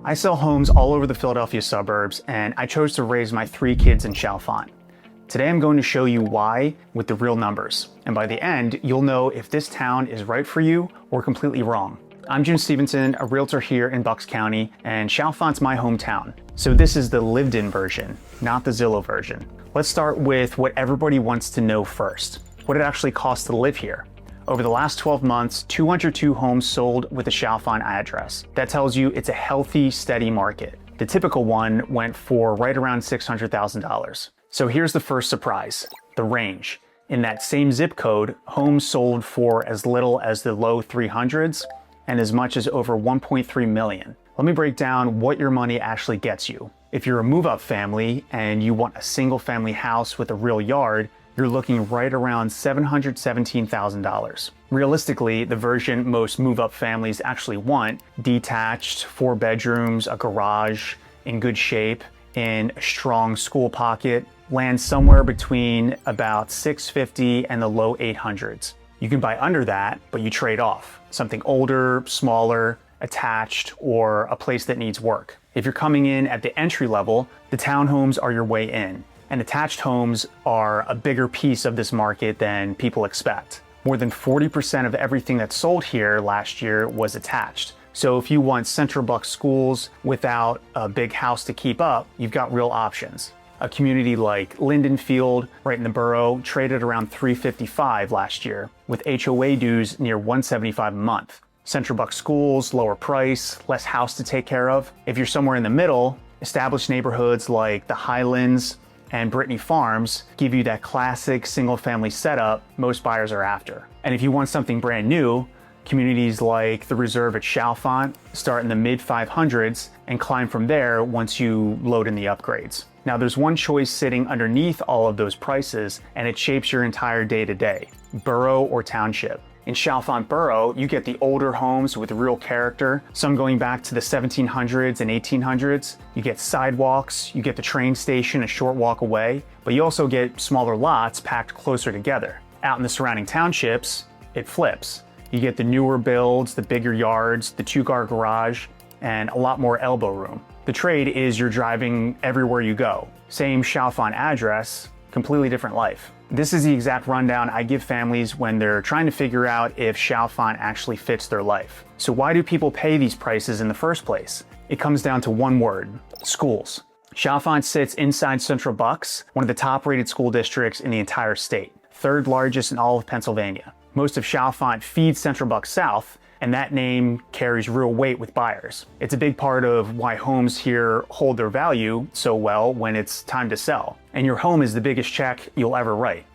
I sell homes all over the Philadelphia suburbs, and I chose to raise my 3 kids in Chalfont. Today I'm going to show you why with the real numbers, and by the end, you'll know if this town is right for you or completely wrong. I'm Jim Stevenson, a realtor here in Bucks County, and Chalfont's my hometown. So this is the lived-in version, not the Zillow version. Let's start with what everybody wants to know first, what it actually costs to live here. Over the last 12 months, 202 homes sold with a Chalfont address. That tells you it's a healthy, steady market. The typical one went for right around $600,000. So here's the first surprise, the range. In that same zip code, homes sold for as little as the low 300s and as much as over 1.3 million. Let me break down what your money actually gets you. If you're a move-up family and you want a single family house with a real yard, you're looking right around $717,000. Realistically, the version most move-up families actually want, detached, 4 bedrooms, a garage, in good shape, in a strong school pocket, lands somewhere between about $650,000 and the low 800s. You can buy under that, but you trade off. Something older, smaller, attached, or a place that needs work. If you're coming in at the entry level, the townhomes are your way in. And attached homes are a bigger piece of this market than people expect. More than 40% of everything that sold here last year was attached. So if you want Central Bucks schools without a big house to keep up, you've got real options. A community like Lindenfield, right in the Borough, traded around $355 last year, with HOA dues near $175 a month. Central Bucks schools, lower price, less house to take care of. If you're somewhere in the middle, established neighborhoods like the Highlands and Brittany Farms give you that classic single-family setup most buyers are after. And if you want something brand new, communities like the Reserve at Chalfont start in the mid-500s and climb from there once you load in the upgrades. Now there's one choice sitting underneath all of those prices, and it shapes your entire day-to-day, Borough or Township. In Chalfont Borough, you get the older homes with real character, some going back to the 1700s and 1800s. You get sidewalks, you get the train station a short walk away, but you also get smaller lots packed closer together. Out in the surrounding townships, it flips. You get the newer builds, the bigger yards, the 2-car garage, and a lot more elbow room. The trade is you're driving everywhere you go. Same Chalfont address, completely different life. This is the exact rundown I give families when they're trying to figure out if Chalfont actually fits their life. So why do people pay these prices in the first place? It comes down to one word, schools. Chalfont sits inside Central Bucks, one of the top-rated school districts in the entire state, 3rd largest in all of Pennsylvania. Most of Chalfont feeds Central Bucks South, and that name carries real weight with buyers. It's a big part of why homes here hold their value so well when it's time to sell. And your home is the biggest check you'll ever write.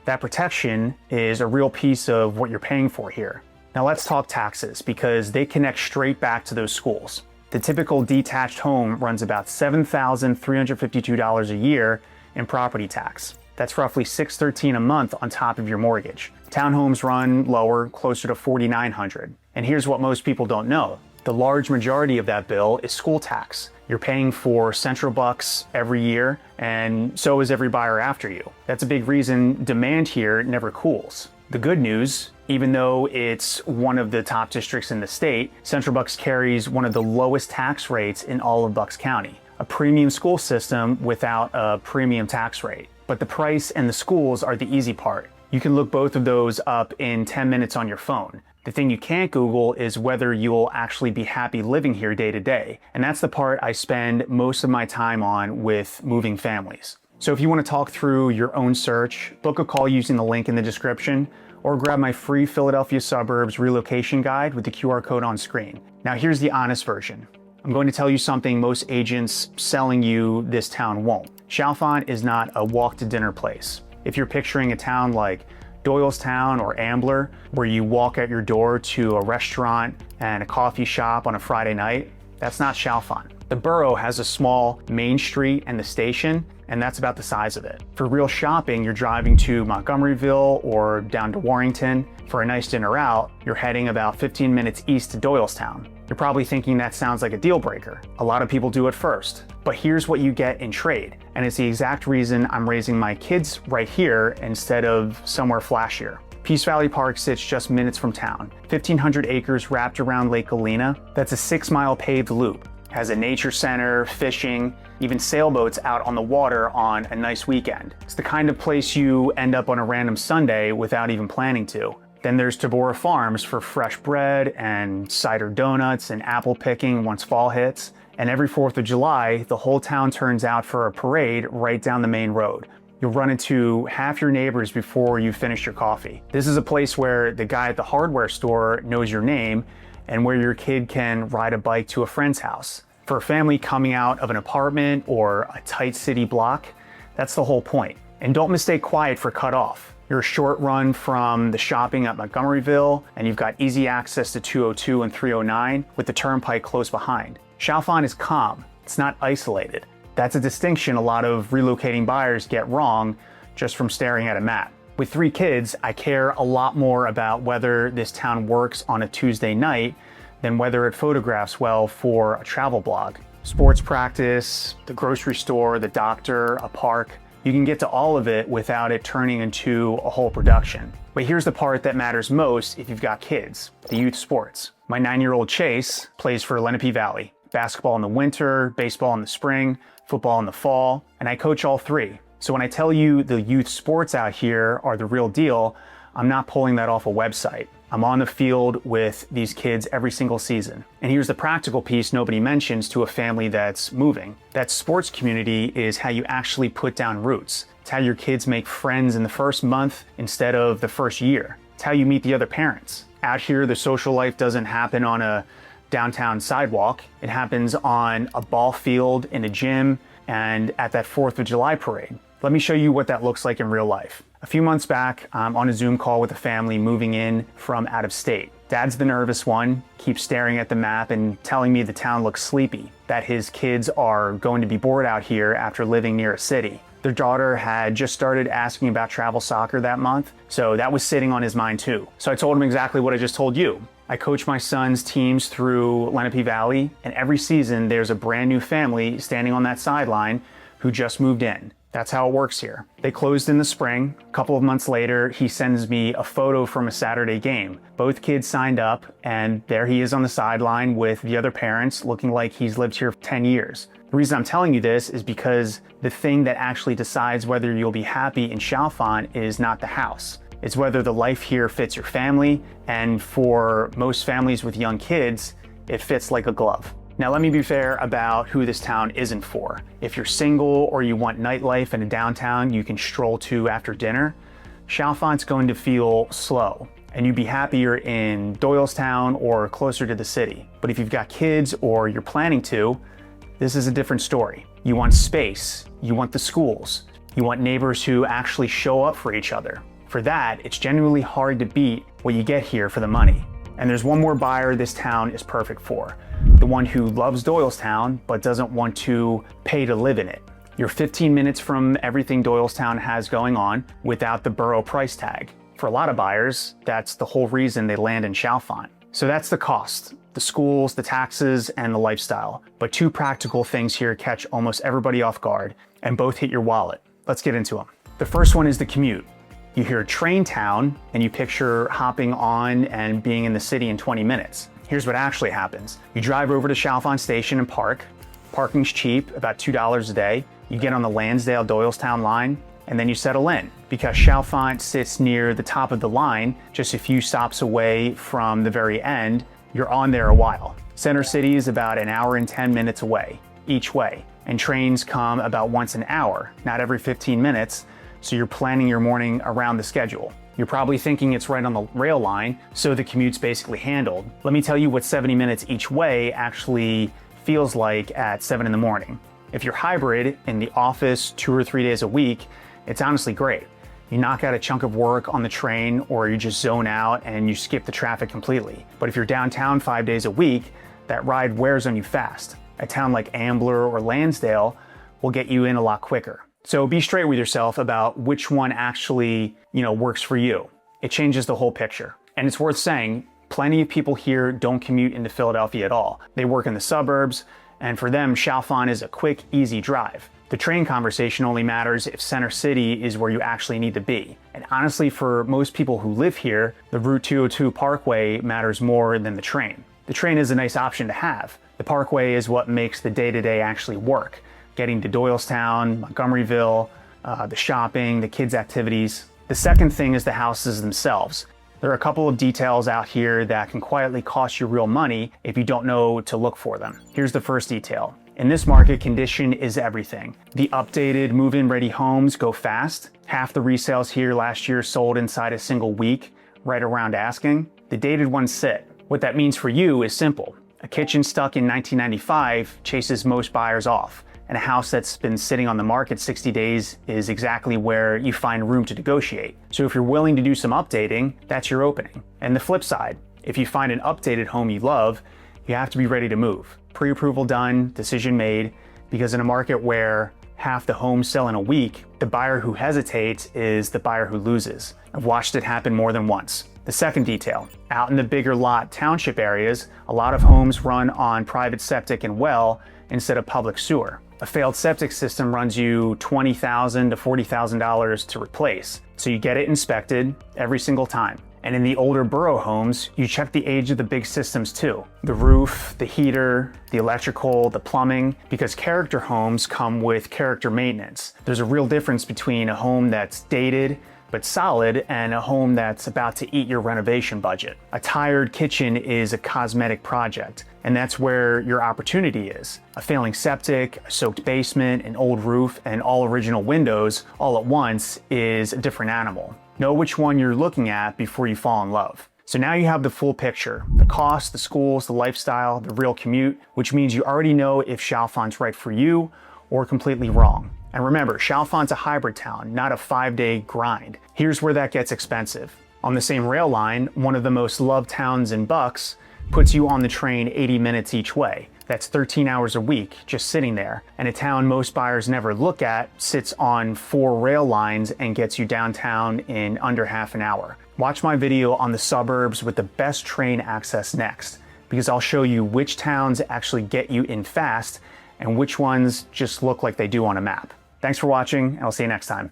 That protection is a real piece of what you're paying for here. Now let's talk taxes, because they connect straight back to those schools. The typical detached home runs about $7,352 a year in property tax. That's roughly $613 a month on top of your mortgage. Townhomes run lower, closer to $4,900. And here's what most people don't know. The large majority of that bill is school tax. You're paying for Central Bucks every year, and so is every buyer after you. That's a big reason demand here never cools. The good news, even though it's one of the top districts in the state, Central Bucks carries one of the lowest tax rates in all of Bucks County. A premium school system without a premium tax rate. But the price and the schools are the easy part. You can look both of those up in 10 minutes on your phone. The thing you can't Google is whether you'll actually be happy living here day to day. And that's the part I spend most of my time on with moving families. So if you want to talk through your own search, book a call using the link in the description, or grab my free Philadelphia Suburbs relocation guide with the QR code on screen. Now here's the honest version. I'm going to tell you something most agents selling you this town won't. Chalfont is not a walk-to-dinner place. If you're picturing a town like Doylestown or Ambler, where you walk out your door to a restaurant and a coffee shop on a Friday night, that's not Chalfont. The Borough has a small main street and the station, and that's about the size of it. For real shopping, you're driving to Montgomeryville or down to Warrington. For a nice dinner out, you're heading about 15 minutes east to Doylestown. You're probably thinking that sounds like a deal breaker. A lot of people do it first. But here's what you get in trade, and it's the exact reason I'm raising my kids right here instead of somewhere flashier. Peace Valley Park sits just minutes from town. 1,500 acres wrapped around Lake Galena. That's a 6-mile paved loop. has a nature center, fishing, even sailboats out on the water on a nice weekend. It's the kind of place you end up on a random Sunday without even planning to. Then there's Tabora Farms for fresh bread and cider donuts and apple picking once fall hits. And every 4th of July, the whole town turns out for a parade right down the main road. You'll run into half your neighbors before you finish your coffee. This is a place where the guy at the hardware store knows your name and where your kid can ride a bike to a friend's house. For a family coming out of an apartment or a tight city block, that's the whole point. And don't mistake quiet for cut off. You're a short run from the shopping at Montgomeryville, and you've got easy access to 202 and 309 with the turnpike close behind. Chalfont is calm, it's not isolated. That's a distinction a lot of relocating buyers get wrong just from staring at a map. With 3 kids, I care a lot more about whether this town works on a Tuesday night than whether it photographs well for a travel blog. Sports practice, the grocery store, the doctor, a park, you can get to all of it without it turning into a whole production. But here's the part that matters most if you've got kids, the youth sports. My 9-year-old Chase plays for Lenape Valley. Basketball in the winter, baseball in the spring, football in the fall, and I coach all 3. So when I tell you the youth sports out here are the real deal, I'm not pulling that off a website. I'm on the field with these kids every single season. And here's the practical piece nobody mentions to a family that's moving. That sports community is how you actually put down roots. It's how your kids make friends in the first month instead of the first year. It's how you meet the other parents. Out here, the social life doesn't happen on a downtown sidewalk. It happens on a ball field, in a gym, and at that 4th of July parade. Let me show you what that looks like in real life. A few months back, I'm on a Zoom call with a family moving in from out of state. Dad's the nervous one, keeps staring at the map and telling me the town looks sleepy, that his kids are going to be bored out here after living near a city. Their daughter had just started asking about travel soccer that month, so that was sitting on his mind too. So I told him exactly what I just told you. I coach my son's teams through Lenape Valley, and every season there's a brand new family standing on that sideline who just moved in. That's how it works here. They closed in the spring. A couple of months later, he sends me a photo from a Saturday game. Both kids signed up, and there he is on the sideline with the other parents, looking like he's lived here for 10 years. The reason I'm telling you this is because the thing that actually decides whether you'll be happy in Chalfont is not the house. It's whether the life here fits your family, and for most families with young kids, it fits like a glove. Now let me be fair about who this town isn't for. If you're single or you want nightlife in a downtown you can stroll to after dinner, Chalfont's going to feel slow, and you'd be happier in Doylestown or closer to the city. But if you've got kids or you're planning to, this is a different story. You want space, you want the schools, you want neighbors who actually show up for each other. For that, it's genuinely hard to beat what you get here for the money. And there's one more buyer this town is perfect for. The one who loves Doylestown but doesn't want to pay to live in it. You're 15 minutes from everything Doylestown has going on without the Borough price tag. For a lot of buyers, that's the whole reason they land in Chalfont. So that's the cost, the schools, the taxes, and the lifestyle. But 2 practical things here catch almost everybody off guard, and both hit your wallet. Let's get into them. The first one is the commute. You hear train town and you picture hopping on and being in the city in 20 minutes. Here's what actually happens. You drive over to Chalfont Station and park. Parking's cheap, about $2 a day. You get on the Lansdale-Doylestown line, and then you settle in. Because Chalfont sits near the top of the line, just a few stops away from the very end, you're on there a while. Center City is about an hour and 10 minutes away, each way. And trains come about once an hour, not every 15 minutes, so you're planning your morning around the schedule. You're probably thinking it's right on the rail line, so the commute's basically handled. Let me tell you what 70 minutes each way actually feels like at 7 in the morning. If you're hybrid in the office 2 or 3 days a week, it's honestly great. You knock out a chunk of work on the train, or you just zone out and you skip the traffic completely. But if you're downtown 5 days a week, that ride wears on you fast. A town like Ambler or Lansdale will get you in a lot quicker. So be straight with yourself about which one actually, works for you. It changes the whole picture. And it's worth saying, plenty of people here don't commute into Philadelphia at all. They work in the suburbs, and for them, Chalfont is a quick, easy drive. The train conversation only matters if Center City is where you actually need to be. And honestly, for most people who live here, the Route 202 Parkway matters more than the train. The train is a nice option to have, The Parkway is what makes the day-to-day actually work. Getting to Doylestown, Montgomeryville, the shopping, the kids' activities. The second thing is the houses themselves. There are a couple of details out here that can quietly cost you real money if you don't know to look for them. Here's the first detail. In this market, condition is everything. The updated move-in ready homes go fast. Half the resales here last year sold inside a single week, right around asking. The dated ones sit. What that means for you is simple. A kitchen stuck in 1995 chases most buyers off, and a house that's been sitting on the market 60 days is exactly where you find room to negotiate. So if you're willing to do some updating, that's your opening. And the flip side, if you find an updated home you love, you have to be ready to move. Pre-approval done, decision made, because in a market where half the homes sell in a week, the buyer who hesitates is the buyer who loses. I've watched it happen more than once. The second detail, out in the bigger lot township areas, a lot of homes run on private septic and well instead of public sewer. A failed septic system runs you $20,000 to $40,000 to replace, so you get it inspected every single time. And in the older borough homes, you check the age of the big systems too. The roof, the heater, the electrical, the plumbing, because character homes come with character maintenance. There's a real difference between a home that's dated but solid and a home that's about to eat your renovation budget. A tired kitchen is a cosmetic project, and that's where your opportunity is. A failing septic, a soaked basement, an old roof, and all original windows all at once is a different animal. Know which one you're looking at before you fall in love. So now you have the full picture, the cost, the schools, the lifestyle, the real commute, which means you already know if Chalfont's right for you or completely wrong. And remember, Chalfont's a hybrid town, not a 5-day grind. Here's where that gets expensive. On the same rail line, one of the most loved towns in Bucks puts you on the train 80 minutes each way. That's 13 hours a week just sitting there. And a town most buyers never look at sits on 4 rail lines and gets you downtown in under half an hour. Watch my video on the suburbs with the best train access next, because I'll show you which towns actually get you in fast and which ones just look like they do on a map. Thanks for watching, and I'll see you next time.